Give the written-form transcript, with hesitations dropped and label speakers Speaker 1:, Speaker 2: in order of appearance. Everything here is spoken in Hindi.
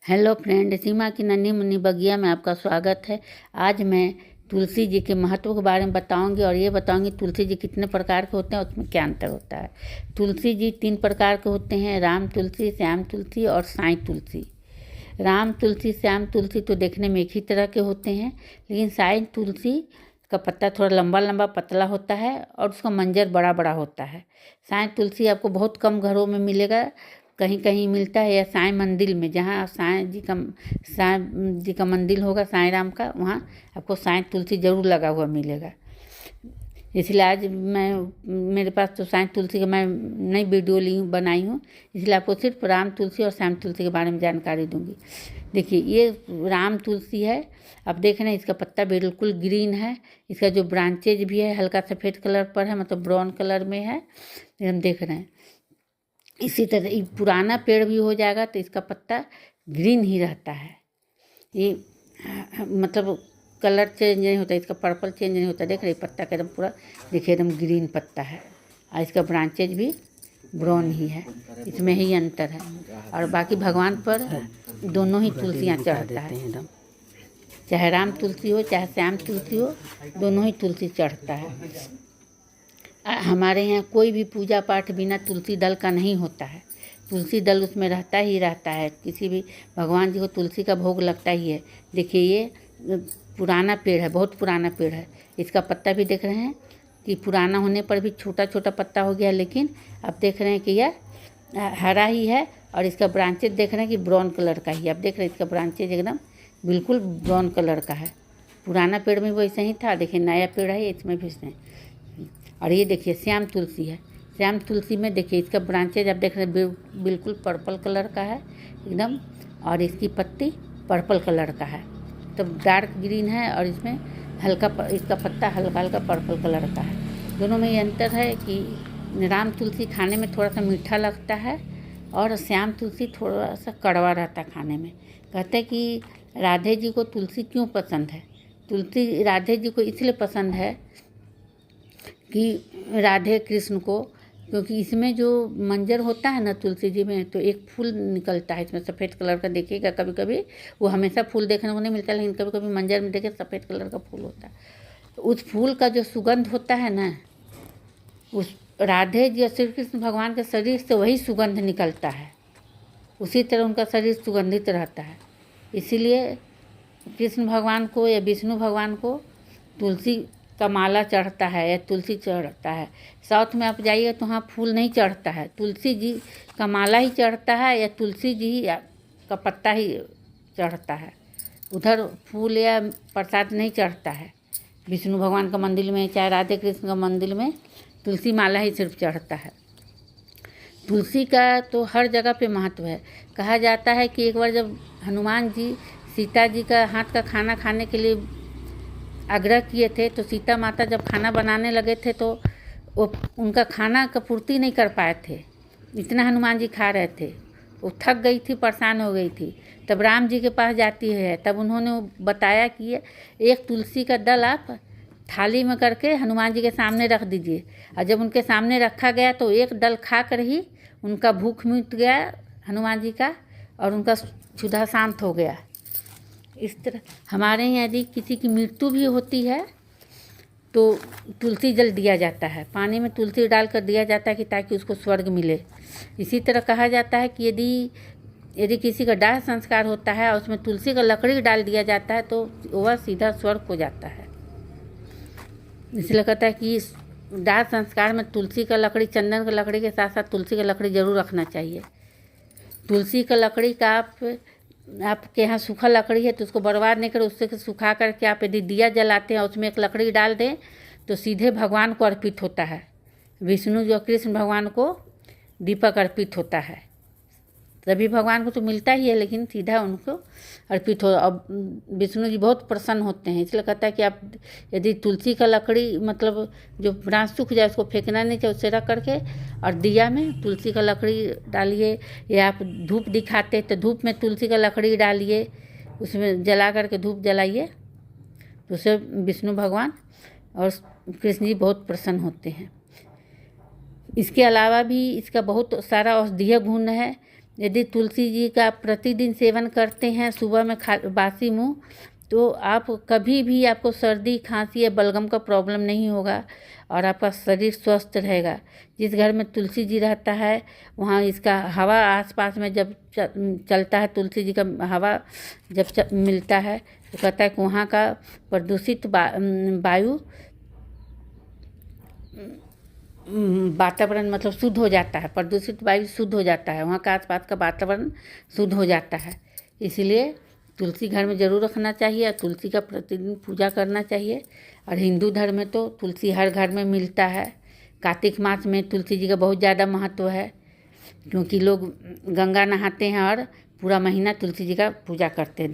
Speaker 1: हेलो फ्रेंड, सीमा की नन्ही मुन्नी बगिया में आपका स्वागत है। आज मैं तुलसी जी के महत्व के बारे में बताऊंगी और ये बताऊंगी तुलसी जी कितने प्रकार के होते हैं, उसमें क्या अंतर होता है। तुलसी जी 3 प्रकार के होते हैं: राम तुलसी, श्याम तुलसी और साईं तुलसी। राम तुलसी, श्याम तुलसी तो देखने में एक ही तरह के होते हैं, लेकिन साईं तुलसी का पत्ता थोड़ा लंबा लंबा पतला होता है और उसका मंजर बड़ा बड़ा होता है। साईं तुलसी आपको बहुत कम घरों में मिलेगा, कहीं कहीं मिलता है, या साईं मंदिर में, जहाँ साईं जी का मंदिर होगा, साईं राम का, वहाँ आपको साईं तुलसी ज़रूर लगा हुआ मिलेगा। इसलिए आज मेरे पास तो साईं तुलसी का मैं नई वीडियो बनाई हूँ, इसलिए आपको सिर्फ राम तुलसी और श्याम तुलसी के बारे में जानकारी दूंगी। देखिए, ये राम तुलसी है। आप देख रहे हैं इसका पत्ता बिल्कुल ग्रीन है, इसका जो ब्रांचेज भी है हल्का सफ़ेद कलर पर है, मतलब ब्राउन कलर में है, हम देख रहे हैं। इसी तरह ये पुराना पेड़ भी हो जाएगा तो इसका पत्ता ग्रीन ही रहता है। ये मतलब कलर चेंज नहीं होता, इसका पर्पल चेंज नहीं होता। देख रहे पत्ता का एकदम पूरा, देखिए एकदम ग्रीन पत्ता है, और इसका ब्रांचेज भी ब्राउन ही है, इसमें ही अंतर है। और बाकी भगवान पर दोनों ही तुलसियाँ चढ़ता है, एकदम चाहे राम तुलसी हो चाहे श्याम तुलसी हो, दोनों ही तुलसी चढ़ता है। हमारे यहाँ कोई भी पूजा पाठ बिना तुलसी दल का नहीं होता है, तुलसी दल उसमें रहता ही रहता है। किसी भी भगवान जी को तुलसी का भोग लगता ही है। देखिए, ये पुराना पेड़ है, बहुत पुराना पेड़ है। इसका पत्ता भी देख रहे हैं कि पुराना होने पर भी छोटा छोटा पत्ता हो गया, लेकिन आप देख रहे हैं कि यह हरा ही है। और इसका ब्रांचेज देख रहे हैं कि ब्राउन कलर का ही, आप देख रहे हैं इसका ब्रांचेज एकदम बिल्कुल ब्राउन कलर का है। पुराना पेड़ में वैसे ही था, देखिए नया पेड़ है, इसमें भी इसमें। और ये देखिए श्याम तुलसी है। श्याम तुलसी में देखिए इसका ब्रांचेज आप देख रहे हैं बिल्कुल पर्पल कलर का है एकदम, और इसकी पत्ती पर्पल कलर का है, तो डार्क ग्रीन है, और इसमें हल्का इसका पत्ता हल्का हल्का पर्पल कलर का है। दोनों में ये अंतर है कि राम तुलसी खाने में थोड़ा सा मीठा लगता है और श्याम तुलसी थोड़ा सा कड़वा रहता है खाने में। कहते हैं कि राधे जी को तुलसी क्यों पसंद है। तुलसी राधे जी को इसलिए पसंद है कि राधे कृष्ण को, क्योंकि इसमें जो मंजर होता है ना तुलसी जी में, तो एक फूल निकलता है इसमें सफ़ेद कलर का। देखिएगा कभी कभी, वो हमेशा फूल देखने को नहीं मिलता, लेकिन कभी कभी मंजर में देखिए सफ़ेद कलर का फूल होता है। तो उस फूल का जो सुगंध होता है ना, उस राधे जी और श्री कृष्ण भगवान के शरीर से वही सुगंध निकलता है, उसी तरह उनका शरीर सुगंधित रहता है। इसीलिए कृष्ण भगवान को या विष्णु भगवान को तुलसी का माला चढ़ता है या तुलसी चढ़ता है। साउथ में आप जाइए तो वहाँ फूल नहीं चढ़ता है, तुलसी जी का माला ही चढ़ता है, या तुलसी जी का पत्ता ही चढ़ता है। उधर फूल या प्रसाद नहीं चढ़ता है। विष्णु भगवान का मंदिर में चाहे राधे कृष्ण का मंदिर में तुलसी माला ही सिर्फ चढ़ता है। तुलसी का तो हर जगह पे महत्व है। कहा जाता है कि एक बार जब हनुमान जी सीता जी का हाथ का खाना खाने के लिए आग्रह किए थे, तो सीता माता जब खाना बनाने लगे थे तो वो उनका खाना का पूर्ति नहीं कर पाए थे, इतना हनुमान जी खा रहे थे। वो थक गई थी, परेशान हो गई थी। तब राम जी के पास जाती है, तब उन्होंने बताया कि एक तुलसी का दल आप थाली में करके हनुमान जी के सामने रख दीजिए। और जब उनके सामने रखा गया तो एक दल खा कर ही उनका भूख मिट गया हनुमान जी का, और उनका क्षुधा शांत हो गया। इस तरह हमारे यहाँ यदि किसी की मृत्यु भी होती है तो तुलसी जल दिया जाता है, पानी में तुलसी डालकर दिया जाता है कि ताकि उसको स्वर्ग मिले। इसी तरह कहा जाता है कि यदि किसी का दाह संस्कार होता है और उसमें तुलसी का लकड़ी डाल दिया जाता है तो वह सीधा स्वर्ग को जाता है। इसलिए कहता है कि दाह संस्कार में तुलसी का लकड़ी, चंदन का लकड़ी के साथ साथ तुलसी का लकड़ी जरूर रखना चाहिए। तुलसी का लकड़ी का आपके यहाँ सूखा लकड़ी है तो उसको बर्बाद नहीं करें, उससे सुखा करके आप यदि दिया जलाते हैं उसमें एक लकड़ी डाल दें तो सीधे भगवान को अर्पित होता है। विष्णु जो कृष्ण भगवान को दीपक अर्पित होता है, तभी भगवान को तो मिलता ही है, लेकिन सीधा उनको अर्पित हो। अब विष्णु जी बहुत प्रसन्न होते हैं, इसलिए कहता है कि आप यदि तुलसी का लकड़ी, मतलब जो ब्रांच सूख जाए उसको फेंकना नहीं चाहिए, उससे रख करके और दिया में तुलसी का लकड़ी डालिए। या आप धूप दिखाते तो धूप में तुलसी का लकड़ी डालिए, उसमें जला करके धूप जलाइए, तो उससे विष्णु भगवान और कृष्ण जी बहुत प्रसन्न होते हैं। इसके अलावा भी इसका बहुत सारा औषधीय गुण है। यदि तुलसी जी का प्रतिदिन सेवन करते हैं सुबह में बासी मुँह, तो आप कभी भी आपको सर्दी खांसी या बलगम का प्रॉब्लम नहीं होगा और आपका शरीर स्वस्थ रहेगा। जिस घर में तुलसी जी रहता है वहाँ इसका हवा आसपास में जब चलता है, तुलसी जी का हवा जब मिलता है तो कहता है कि वहाँ का प्रदूषित वायु वातावरण मतलब शुद्ध हो जाता है, प्रदूषित वायु शुद्ध हो जाता है, वहाँ का आसपास का वातावरण शुद्ध हो जाता है। इसलिए तुलसी घर में ज़रूर रखना चाहिए और तुलसी का प्रतिदिन पूजा करना चाहिए। और हिंदू धर्म में तो तुलसी हर घर में मिलता है। कार्तिक मास में तुलसी जी का बहुत ज़्यादा महत्व है, क्योंकि लोग गंगा नहाते हैं और पूरा महीना तुलसी जी का पूजा करते हैं।